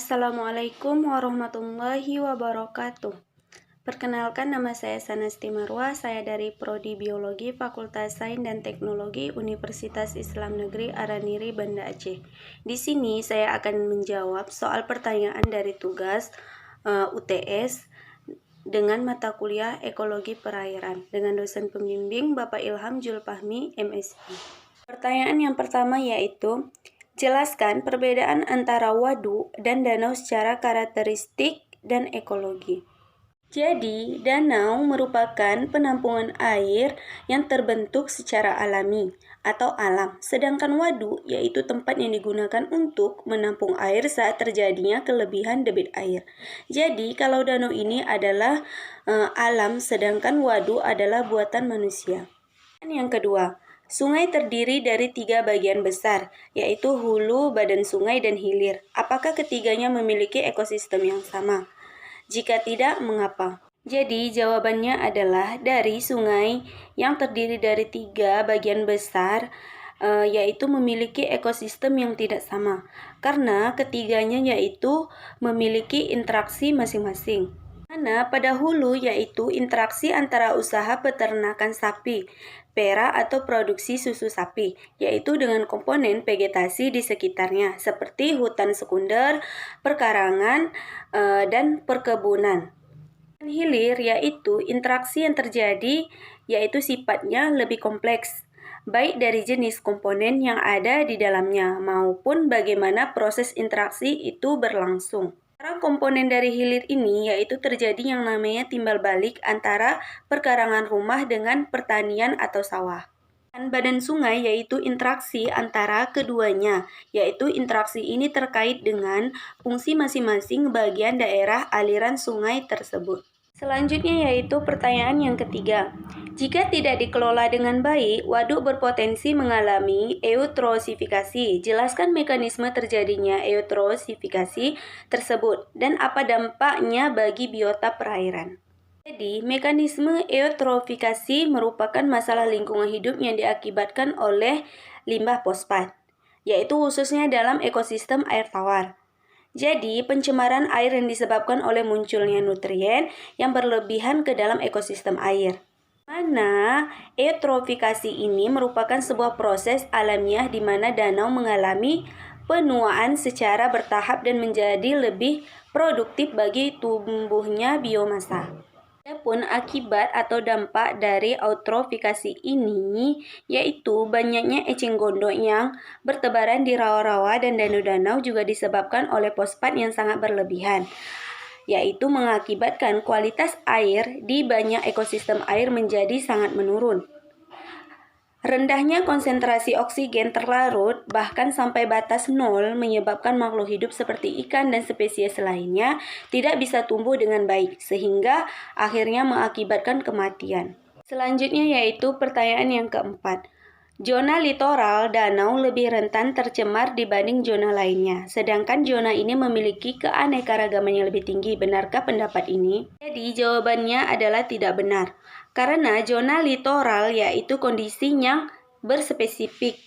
Assalamualaikum warahmatullahi wabarakatuh. Perkenalkan, nama saya Sanasti Marwah, saya dari Prodi Biologi Fakultas Sains dan Teknologi Universitas Islam Negeri Araniri, Banda Aceh. Di sini saya akan menjawab soal pertanyaan dari tugas UTS dengan mata kuliah Ekologi Perairan dengan dosen pembimbing Bapak Ilham Julfahmi, MSI. Pertanyaan yang pertama yaitu, jelaskan perbedaan antara waduk dan danau secara karakteristik dan ekologi. Jadi, danau merupakan penampungan air yang terbentuk secara alami atau alam, sedangkan waduk yaitu tempat yang digunakan untuk menampung air saat terjadinya kelebihan debit air. Jadi, kalau danau ini adalah alam, sedangkan waduk adalah buatan manusia. Dan yang kedua, sungai terdiri dari 3 bagian besar, yaitu hulu, badan sungai, dan hilir. Apakah ketiganya memiliki ekosistem yang sama? Jika tidak, mengapa? Jadi, jawabannya adalah dari sungai yang terdiri dari 3 bagian besar, yaitu memiliki ekosistem yang tidak sama. Karena ketiganya yaitu memiliki interaksi masing-masing. Mana pada hulu yaitu interaksi antara usaha peternakan sapi, perah atau produksi susu sapi, yaitu dengan komponen vegetasi di sekitarnya, seperti hutan sekunder, perkarangan, dan perkebunan. Dan hilir yaitu interaksi yang terjadi, yaitu sifatnya lebih kompleks, baik dari jenis komponen yang ada di dalamnya, maupun bagaimana proses interaksi itu berlangsung. Antara komponen dari hilir ini yaitu terjadi yang namanya timbal balik antara perkarangan rumah dengan pertanian atau sawah. Dan badan sungai yaitu interaksi antara keduanya, yaitu interaksi ini terkait dengan fungsi masing-masing bagian daerah aliran sungai tersebut. Selanjutnya yaitu pertanyaan yang ketiga. Jika tidak dikelola dengan baik, waduk berpotensi mengalami eutrosifikasi. Jelaskan mekanisme terjadinya eutrosifikasi tersebut dan apa dampaknya bagi biota perairan. Jadi, mekanisme eutrofifikasi merupakan masalah lingkungan hidup yang diakibatkan oleh limbah fosfat, yaitu khususnya dalam ekosistem air tawar. Jadi, pencemaran air yang disebabkan oleh munculnya nutrien yang berlebihan ke dalam ekosistem air. Mana eutrofikasi ini merupakan sebuah proses alamiah di mana danau mengalami penuaan secara bertahap dan menjadi lebih produktif bagi tumbuhnya biomasa. Adapun akibat atau dampak dari eutrofikasi ini yaitu banyaknya eceng gondok yang bertebaran di rawa-rawa dan danau-danau juga disebabkan oleh fosfat yang sangat berlebihan, yaitu mengakibatkan kualitas air di banyak ekosistem air menjadi sangat menurun. Rendahnya konsentrasi oksigen terlarut bahkan sampai batas 0 menyebabkan makhluk hidup seperti ikan dan spesies lainnya tidak bisa tumbuh dengan baik sehingga akhirnya mengakibatkan kematian. Selanjutnya yaitu pertanyaan yang keempat. Zona litoral danau lebih rentan tercemar dibanding zona lainnya, sedangkan zona ini memiliki keanekaragaman yang lebih tinggi. Benarkah pendapat ini? Jadi jawabannya adalah tidak benar. Karena zona litoral yaitu kondisi yang berspesifik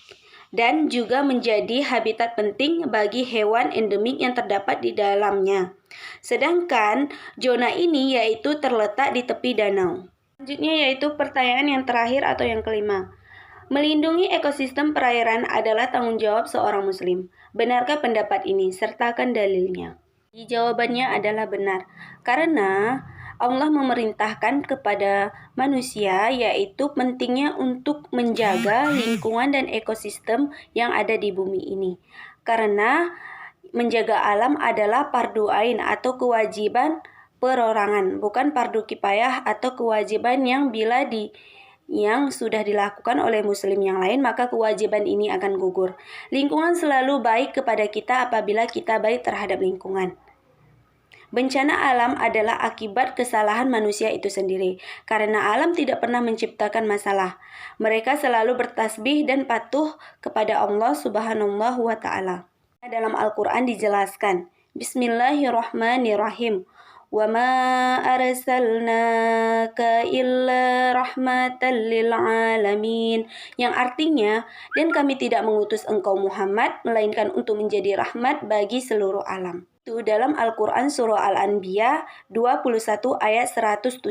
dan juga menjadi habitat penting bagi hewan endemik yang terdapat di dalamnya. Sedangkan zona ini yaitu terletak di tepi danau. Selanjutnya yaitu pertanyaan yang terakhir atau yang kelima. Melindungi ekosistem perairan adalah tanggung jawab seorang muslim. Benarkah pendapat ini? Sertakan dalilnya. Jawabannya adalah benar. Karena Allah memerintahkan kepada manusia yaitu pentingnya untuk menjaga lingkungan dan ekosistem yang ada di bumi ini. Karena menjaga alam adalah fardu ain atau kewajiban perorangan, bukan fardu kifayah atau kewajiban yang sudah dilakukan oleh muslim yang lain, maka kewajiban ini akan gugur. Lingkungan selalu baik kepada kita apabila kita baik terhadap lingkungan. Bencana alam adalah akibat kesalahan manusia itu sendiri, karena alam tidak pernah menciptakan masalah. Mereka selalu bertasbih dan patuh kepada Allah Subhanahu wa Ta'ala. Dalam Al-Quran dijelaskan, Bismillahirrahmanirrahim. وَمَا أَرْسَلْنَاكَ إِلَّا رَحْمَةً لِلْعَالَمِينَ, yang artinya, dan kami tidak mengutus engkau Muhammad melainkan untuk menjadi rahmat bagi seluruh alam. Itu dalam Al-Quran Surah Al-Anbiya 21 ayat 107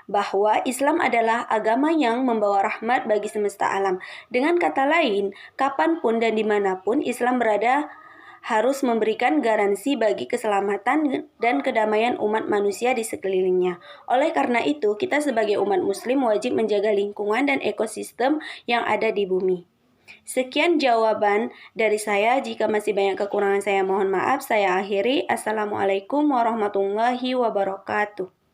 bahwa Islam adalah agama yang membawa rahmat bagi semesta alam. Dengan kata lain, kapanpun dan dimanapun Islam berada harus memberikan garansi bagi keselamatan dan kedamaian umat manusia di sekelilingnya. Oleh karena itu, kita sebagai umat muslim wajib menjaga lingkungan dan ekosistem yang ada di bumi. Sekian jawaban dari saya. Jika masih banyak kekurangan saya mohon maaf. Saya akhiri. Assalamualaikum warahmatullahi wabarakatuh.